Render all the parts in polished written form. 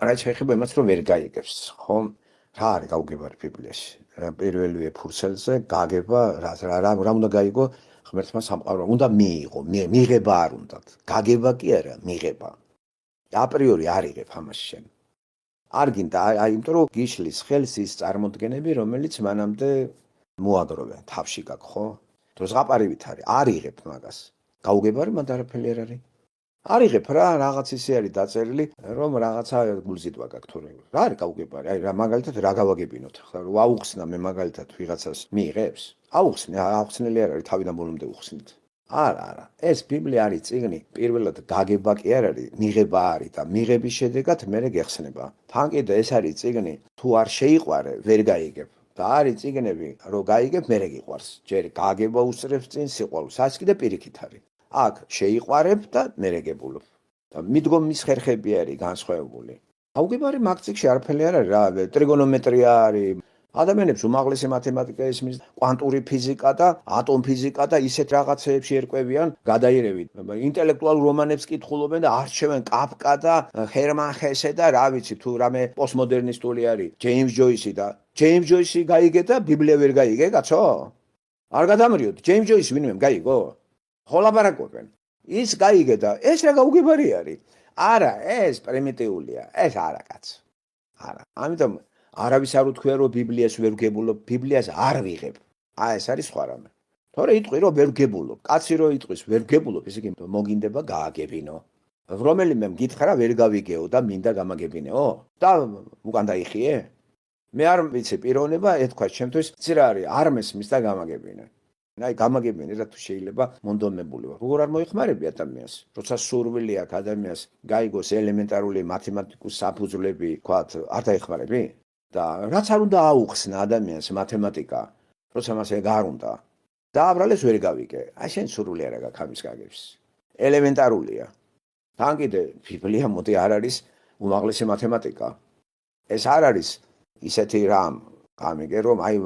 რაც შეეხება იმას, რომ ვერ გაიგებს, ხო? რა არის გაუგებარი ბიბლიაში? პირველივე ფურცელზე გაგება რა უნდა გაიგო ღმერთმა სამყარო უნდა მიიღო, მიღება არ უნდათ. გაგება კი არა, მიღება. აპრიორი არ იღებ ამას შენ. არ გინდა, იმიტომ რომ გიშლის ხელს ის წარმოდგენები, რომელიც მანამდე მოაგროვე თავში გაქვს, ხო? თუ ზღაპარივით არის, არ იღებ მაგას. გაუგებარი მანდ არაფერი არ არის. არ იღებ რა, რაღაც ისე არის დაწერილი, რომ რაღაცა გულზიდვა გაქვს თუ რა არის გაუგებარი? აი რა მაგალითად რა გავაგებინოთ ახლა, რომ აუხსნა მე მაგალითად ვიღაცას მიიღებს? აუხსნე, აუხსნელი არ არის, თავიდან ბოლომდე უხსნით. არა, ეს ბიბლია არის წიგნი, პირველად გაგება კი არ არის, მიღება არის და მიღების შედეგად მერე გეხსნება. თან კიდე ეს არის წიგნი, თუ არ შეიყვარე, ვერ გაიგებ. და არის წიგნები, რომ გაიგებ, მერე გიყვარს. ჯერ გაგება უსწრებს წინ სიყვარულს, ასე კიდე პირიქით არის. აქ შეიყვარებ და მერე გებულობ. და მიდგომის ხერხები არის განსხვავებული. გაუგებარი მაგ წიგნში არაფერი არ არის რა, ტრიგონომეტრია არის. ადამიანებს უმაღლესი მათემატიკა ისმის, კვანტური ფიზიკა და ატომ ფიზიკა და ისეთ რაღაცეებში ერკვევიან გადაირევით. ინტელექტუალურ რომანებს კითხულობენ და არჩევენ კაფკა და ჰერმან ჰესე და რა ვიცი თუ რამე პოსტმოდერნისტული არის, ჯეიმს ჯოისი და ჯეიმს ჯოისი გაიგე და ბიბლია ვერ გაიგე, კაცო? არ გადამრიოთ, ჯეიმს ჯოისი ვინმე გაიგო? ხო ლაპარაკობენ. ის გაიგე და ეს რა გაუგებარი არის? არა, ეს პრიმიტიულია, ეს არა კაცო. არა, ამიტომ არავის არ უთქვია რომ ბიბლიას ვერ ვგებულობ, ბიბლიას არ ვიღებ. ეს არის სხვა რამე. თორე იტყვი რომ ვერ ვგებულობ, კაცი რო იტყვის ვერ ვგებულობ, ესე იგი მოგინდება გააგებინო. რომელიმე მგითხრა ვერ გავიგეო და მინდა გამაგებინეო და უკან დაიხიე? მე არ ვიცი პიროვნება ეთქვა ჩემთვის, იცი რა არის, არ მესმის და გამაგებინე. აი გამაგებინე რა თუ შეიძლება მონდომებული ვარ. როგორ არ მოიხმარები ადამიანს? როცა სურვილი აქვს ადამიანს გაიგოს ელემენტარული მათემატიკოს საფუძვლები, ვთქვათ, არ დაიხმარები? და რაც არ უნდა აუხსნა ადამიანს მათემატიკა, როცა მას ეგ არ უნდა. დააბრალეს ვერ გავიგე. აი შენ სურვილი არა გაქვს ამის გაგებს. ელემენტარულია. თან კიდე ბიბლია მოდი არ არის უმაღლესი მათემატიკა. ეს არ არის ისეთი რამ, გამიგე რომ აი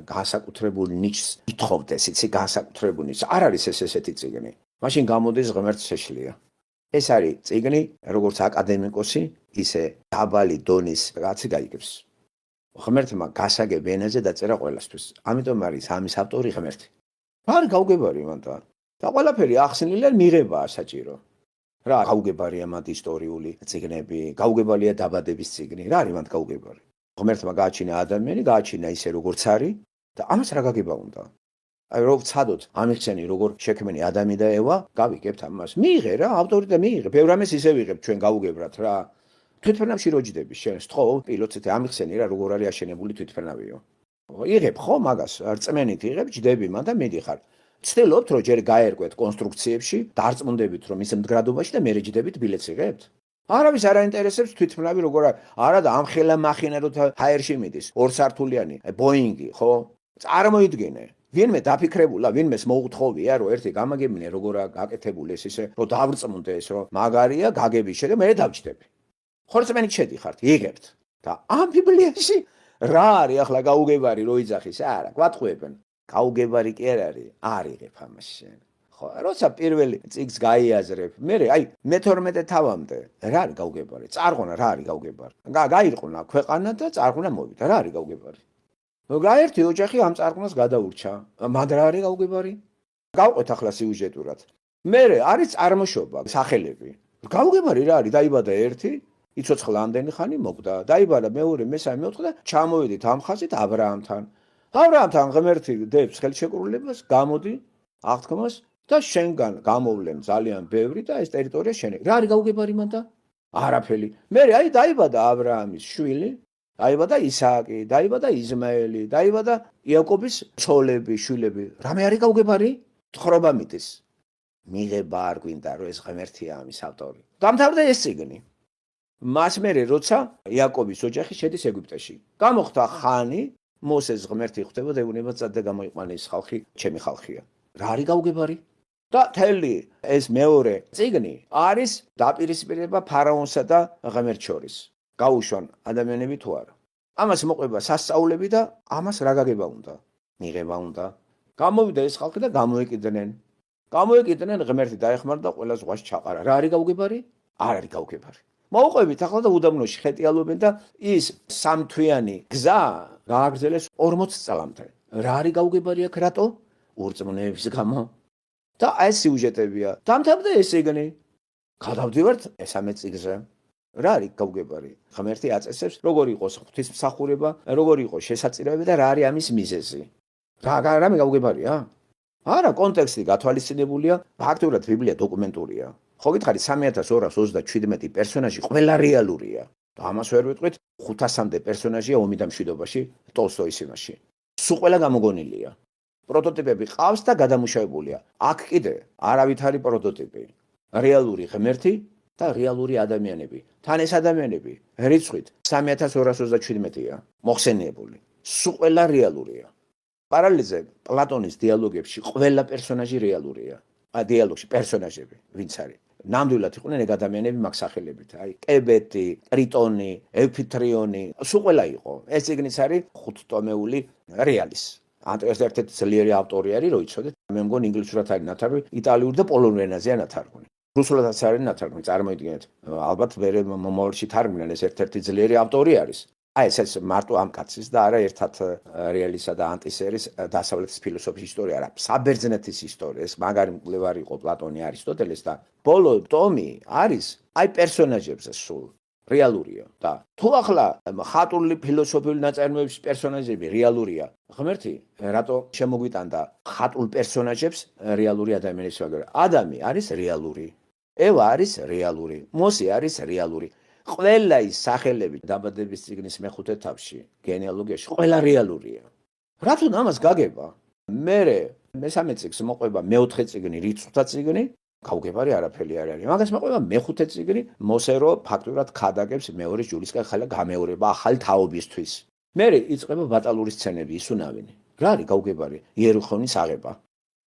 განსაკუთრებული ნიჩს ითხოვდეს, იცი განსაკუთრებული ნიჩს. არ არის ეს ესეთი წიგნი. მაშინ გამოდის ღმერთს შეშლია. ეს არის წიგნი, როგორც აკადემიკოსი, ისე დაბალი დონის კაცი გაიგებს. ღმერთმა გასაგებ ენაზე დაწერა ყველასთვის. ამიტომ არის ამის ავტორი ღმერთი. არ გაუგებარი მანდა. და ყველაფერი ახსნილია მიღებაა საჭირო. რა გაუგებარია მათ ისტორიული წიგნები, გაუგებარია დაბადების წიგნი, რა არის მათ გაუგებარი? ღმერთმა გააჩინა ადამიანი, გააჩინა ისე როგორც არის და ამას რა გაგება უნდა? აი რო ვცადოთ ამიხსენი როგორ შექმენი ადამი და ევა, გავიგებთ ამას. მიიღე რა, ავტორი და მიიღე. ბევრ ამას ისე ვიღებ ჩვენ გაუგებრად რა. თვითფრენავში რო ჯდები შენ სთხოვ პილოტზე ამიხსენი რა როგორ არის აშენებული თვითფრენავიო. იღებ ხო მაგას, რწმენით იღებ, ჯდები მან და მიდიხარ. ცდილობთ რომ ჯერ გაერკვეთ კონსტრუქციებში, დარწმუნდებით რომ ის მდგრადობაში და მერე ჯდებით ბილეთს იღებთ. არავის არ აინტერესებს თვითფრენავი როგორ არის. არა და ამხელა მახინა რო ჰაერში მიდის, ორსართულიანი ბოინგი, ხო? წარმოიდგინე. ვინმე დაფიქრებულა, ვინმეს მოუთხოვია რომ ერთი გამაგებინე როგორა გაკეთებული ეს ისე რომ დავრწმუნდე ეს რომ მაგარია გაგების შედეგად მე დავჯდები. ხორცმენით შედიხართ, იღებთ. და ამ ბიბლიაში რა არის ახლა გაუგებარი რო იძახის? არა, გვატყუებენ. გაუგებარი კი არ არის, არ იღებ ამას შენ. ხო, როცა პირველი წიგს გაიაზრებ, მე აი მე-12 თავამდე რა არის გაუგებარი? წარღვნა რა არის გაუგებარი? გაირყვნა ქვეყანა და წარღვნა მოვიდა, რა არის გაუგებარი? გაერთი ოჯახი ამ წარღვნას გადაურჩა. მად რა არის გაუგებარი? გავყვეთ ახლა სიუჟეტურად. მე არის წარმოშობა, სახელები. გაუგებარი რა არის? დაიბადა ერთი, იცოცხლა ამდენი ხანი მოკვდა. დაიბადა მეორე, მესამე, მეოთხე და ჩამოვედით ამ ხაზით აბრაამთან. აბრაამთან ღმერთი დებს ხელშეკრულებას, გამოდი აღთქმას და შენგან გამოვლენ ძალიან ბევრი და ეს ტერიტორია შენი. რა არის გაუგებარი მანდა? არაფერი. მე აი დაიბადა აბრაამის შვილი. დაიბადა ისააკი, დაიბადა იზმაელი, დაიბადა იაკობის ცოლები, შვილები. რამე არის გაუგებარი? თხრობა მიდის. მიღება არ გვინდა, რომ ეს ღმერთია ამის ავტორი. დამთავრდა ეს წიგნი. მას მერე როცა იაკობის ოჯახი შედის ეგვიპტეში. გამოხდა ხანი, მოსეს ღმერთი ხვდება და ეუბნება წადდა გამოიყვანე ეს ხალხი, ჩემი ხალხია. რა არის გაუგებარი? და თელი ეს მეორე წიგნი არის დაპირისპირება ფარაონსა და ღმერთს შორის. გაუშვან ადამიანები თუ არა. ამას მოყვება სასწაულები და ამას რა გაგება უნდა? მიღება უნდა. გამოვიდა ეს ხალხი და გამოეკიდნენ. გამოეკიდნენ ღმერთი დაეხმარა და ყველა ზღვაში ჩაყარა. რა არის გაუგებარი? არ არის გაუგებარი. მოუყვებით ახლა და უდაბნოში ხეტიალობენ და ის სამთვიანი გზა გააგრძელეს 40 წლამდე. რა არის გაუგებარი აქ რატო? ურწმუნოების გამო. და აი ეს სიუჟეტებია. დამთავრდა ეს ეგნე. გადავდივართ მესამე წიგნზე. რა არის გაუგებარი? ღმერთი აწესებს როგორ იყოს ღვთისმსახურება, როგორ იყოს შესაძლებელი და რა არის ამის მიზეზი. რამე გაუგებარია? არა, კონტექსტი გათვალისწინებულია, ფაქტურად ბიბლია დოკუმენტურია. ხო გითხარი 3227 პერსონაჟი ყველა რეალურია. და ამას ვერ ვიტყვით 500-მდე პერსონაჟია ომი და მშვიდობაში ტოლსტოის იმაში. სულ ყველა გამოგონილია. პროტოტიპები ყავს და გადამუშავებულია. აქ კიდე არავით არის პროტოტიპი. რეალური ღმერთი და რეალური ადამიანები. თან ეს ადამიანები რიცხვით 3227-ია მოხსენიებული. სულ ყველა რეალურია. პარალელზე პლატონის დიალოგებში ყველა პერსონაჟი რეალურია. დიალოგში პერსონაჟები ვინც არის. ნამდვილად იყვნენ ეგ ადამიანები მაგ სახელებით. აი კებეტი, ტრიტონი, ევფიტრიონი, სულ ყველა იყო. ეს წიგნიც არის 5-ტომეული რეალის. ეს ერთ-ერთი ძლიერი ავტორი არის, რო იცოდეთ. მე მგონი ინგლისურად არის ნათარგმნი, იტალიურ და პოლონურ ენაზეა ნათარგმნი. რუსულადაც არის ნათარგმნი, წარმოიდგინეთ. ალბათ მე მომავალში თარგმნიან, ეს ერთ-ერთი ძლიერი ავტორი არის. აი ეს მარტო ამ კაცის და არა ერთად რეალისა და ანტისერის დასავლეთის ფილოსოფიის ისტორია, არა, საბერძნეთის ისტორია. ეს მაგარი მკვლევარი იყო პლატონი, არისტოტელეს და ბოლო ტომი არის აი პერსონაჟებზე სულ რეალურია და თუ ახლა ხატული ფილოსოფიული ნაწარმოებების პერსონაჟები რეალურია, ღმერთი რატო შემოგვიტანდა ხატულ პერსონაჟებს რეალური ადამიანის ვაგერ? ადამი არის რეალური, ევა არის რეალური, მოსი არის რეალური. ყველა ის სახელები დაბადების წიგნის მეხუთე თავში, გენეალოგიაში, ყველა რეალურია. რატო ამას გაგება? მერე მესამე წიგნს მოყვება მეოთხე წიგნი, რიცხვთა წიგნი, გაუგებარი არაფერი არ არის. მაგას მოყვება მეხუთე წიგნი, მოსერო ფაქტურად ქადაგებს მეორის ჯულისკენ ხალა გამეორება ახალი თაობისთვის. მერე იწყება ბატალური სცენები, ისუნავინი. რა არის გაუგებარი? იერიხონის აღება.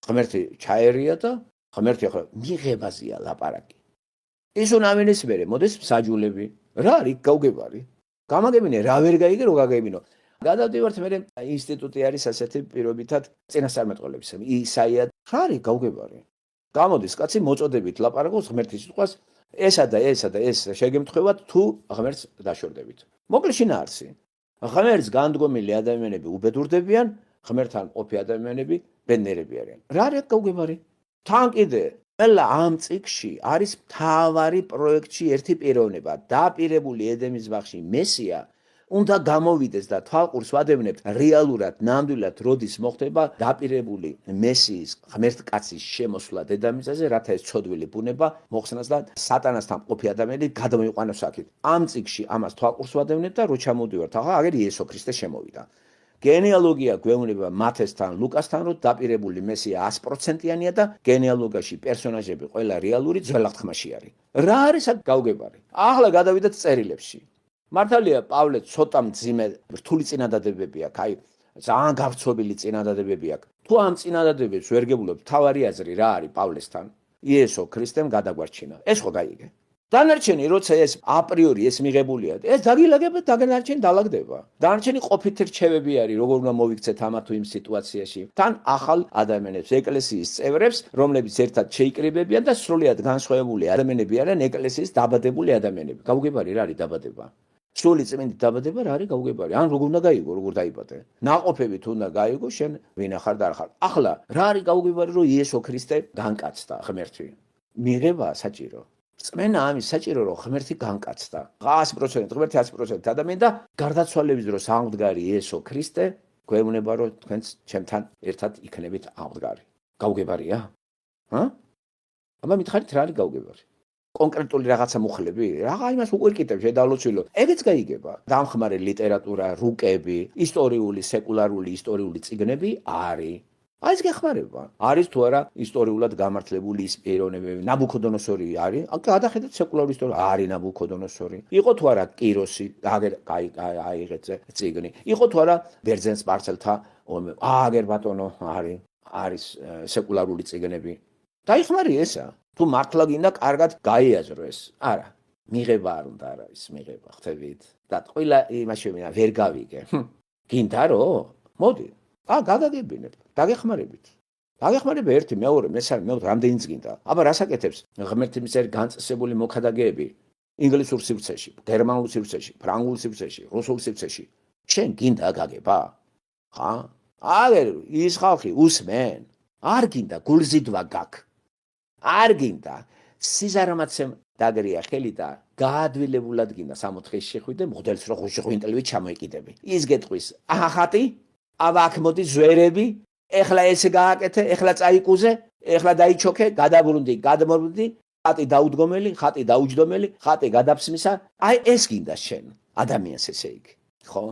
ღმერთი ჩაერია და ღმერთი ახლა მიღებაზეა ლაპარაკი. ისუნავინის მერე მოდის მსაჯულები. რა არის გაუგებარი? გამაგებინე რა ვერ გაიგე რო გაგებინო. გადავდივართ მერე ინსტიტუტი არის ასეთი პირობითად წინასწარმეტყველების. ისაია რა არის გაუგებარი? გამოდის კაცი მოწოდებით ლაპარაკობს ღმერთის სიტყვას, ესა და ეს შეგემთხვევათ თუ ღმერთს დაშორდებით. მოკლე შინაარსი. ღმერთს განდგომილი ადამიანები უბედურდებიან, ღმერთთან ყოფი ადამიანები ბედნიერები არიან. რა არის გაუგებარი? თან კიდე ყველა ამ წიგნში არის მთავარი პროექტში ერთი პიროვნება, დაპირებული ედემის ბაღში მესია უნდა გამოვიდეს და თვალყურს ვადევნებთ რეალურად, ნამდვილად როდის მოხდება დაპირებული მესიის ღმერთკაცის შემოსვლა დედამიწაზე, რათა ეს ცოდვილი ბუნება მოხსნას და სატანასთან ყოფი ადამიანები გადმოიყვანოს აქეთ. ამ წიგნში ამას თვალყურს ვადევნებთ და რო ჩამოვდივართ, ახლა აგერ იესო ქრისტე შემოვიდა. გენეალოგია გვეუბნება მათესთან, ლუკასთან, რომ დაპირებული მესია 100%-იანია და გენეალოგიაში პერსონაჟები ყველა რეალური ძველახთმაში არის. რა არის აქ გაუგებარი? ახლა გადავიდეთ წერილებში. მართალია პავლე ცოტა მძიმე რთული წინადადებები აქვს, აი ძალიან გავრცობილი წინადადებები აქვს. თუ ამ წინადადებებს ვერ გებულობთ, თავარი აზრი რა არის პავლესთან? იესო ქრისტემ გადაგვარჩინა. ეს ხო გაიგე? დანარჩენი როცა ეს აპრიორი ეს მიღებულია, ეს დაგილაგება დანარჩენი დალაგდება. დანარჩენი ყოფით რჩევები არის, როგორ უნდა მოვიქცეთ ამა თუ იმ სიტუაციაში. თან ახალ ადამიანებს, ეკლესიის წევრებს, რომლებიც ერთად შეიკრიბებიან და სრულიად განსხვავებული ადამიანები არიან ეკლესიის დაბადებული ადამიანები. გაუგებარი რა არის დაბადება? სული წმინდი დაბადება რა არის გაუგებარი? ან როგორ უნდა გაიგო, როგორ დაიბადე? ნაყოფებით უნდა გაიგო, შენ ვინ ახარ და არ ხარ. ახლა რა არის გაუგებარი, რომ იესო ქრისტე განკაცდა ღმერთი? მიღება საჭირო. წმენა ამის საჭირო რომ ღმერთი განკაცდა. 100% ღმერთი 100% ადამიანი და გარდაცვალების დროს აღმდგარი იესო ქრისტე გვეუბნება რომ თქვენც ჩემთან ერთად იქნებით აღმდგარი. გაუგებარია? აბა მითხარით რა არის გაუგებარი? კონკრეტული რაღაცა მოხლები? რაღა იმას უყურკიტებ შედავლოცილო. ეგეც გაიგება. დამხმარე ლიტერატურა, რუკები, ისტორიული, სეკულარული ისტორიული წიგნები არის. აი ეს გეხმარება. არის თუ არა ისტორიულად გამართლებული ის პიროვნებები. ნაბუქოდონოსორი არის? გადახედეთ სეკულარული ისტორია. არის ნაბუქოდონოსორი. იყო თუ არა კიროსი, აგერ აიღეთ წიგნი. იყო თუ არა ბერძენ სპარსელთა ომი. აგერ ბატონო არის სეკულარული წიგნები. დაიხმარი ესა. თუ მართლა გინდა კარგად გაიაზრო ეს. არა. მიღება არ უნდა არა ის მიღება, ხვდებით? და ყველა იმაში ვერ გავიგე. გინდა რომ? მოდი. გადაგებინებ, დაგეხმარებით. დაგეხმარება ერთი, მეორე, მესამე, მეოთხე, რამდენიც გინდა. აბა რას აკეთებს? ღმერთის მიერ განწესებული მოქადაგეები. ინგლისურ სივრცეში, გერმანულ სივრცეში, ფრანგულ სივრცეში, რუსულ სივრცეში. შენ გინდა გაგება? ხა? აგერ ის ხალხი უსმენ. არ გინდა გულზიდვა გაქვს. არ გინდა სიზარმაცემ დაგრია ხელი და გაადვილებულად გინდა 64-ის შეხვიდე მოდელს რო ღვინტელივით ჩამოეკიდები. ის გეტყვის ახატი, აქ მოდი ზვერები, ეხლა ესე გააკეთე, ეხლა წაიკუზე, ეხლა დაიჩოქე, გადაბრუნდი, გადმობრუნდი, ხატი დაუდგომელი, ხატი დაუჯდომელი, ხატი გადაფსმისა. აი ეს გინდა შენ, ადამიანს ესე იგი, ხო?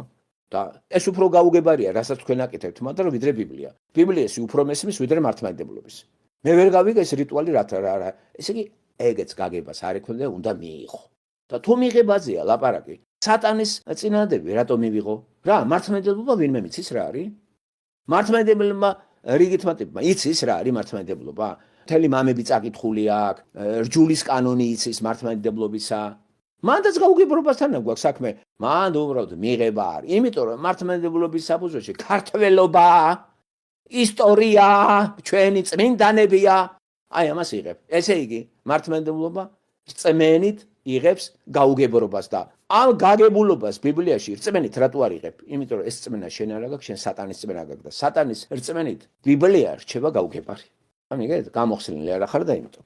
და ეს უფრო გაუგებარია, რასაც თქვენ აკეთებთ, მაგრამ ვიდრე ბიბლია. ბიბლიასი უფრო მესმის ვიდრე მართლმადიდებლობის. მე ვერ გავიგე ეს რიტუალი რა. ესე იგი ეგეც გაგებას არ ექონდა, უნდა მიიღო. და თუ მიღებაზეა ლაპარაკი, სატანის წინადადები რატო მივიღო? რა, მართლმადიდებლობა ვინმე მიცის რა არის? მართლმადიდებლობა რიგითმა ტიპმა იცის რა არის მართლმადიდებლობა? მთელი მამები წაკითხული აქვს, რჯულის კანონი იცის მართლმადიდებლობისა. მანდაც გაუგებრობასთან გვაქვს საქმე, მანდ უბრალოდ მიღება არის. იმიტომ რომ მართლმადიდებლობის საფუძველში ქართველობა, ისტორია, ჩვენი წმინდანებია. აი ამას იღებ. ესე იგი, მართლმადიდებლობა რწმენით იღებს გაუგებრობას და ამ გაგებულობას ბიბლიაში რწმენით რატო არ იღებ? იმიტომ რომ ეს რწმენა შენ არ აქვს, შენ სატანის რწმენა გაქვს და სატანის რწმენით ბიბლია რჩება გაუგებარი. ამიგეთ, გამოხსნილი არ ახარ და იმიტომ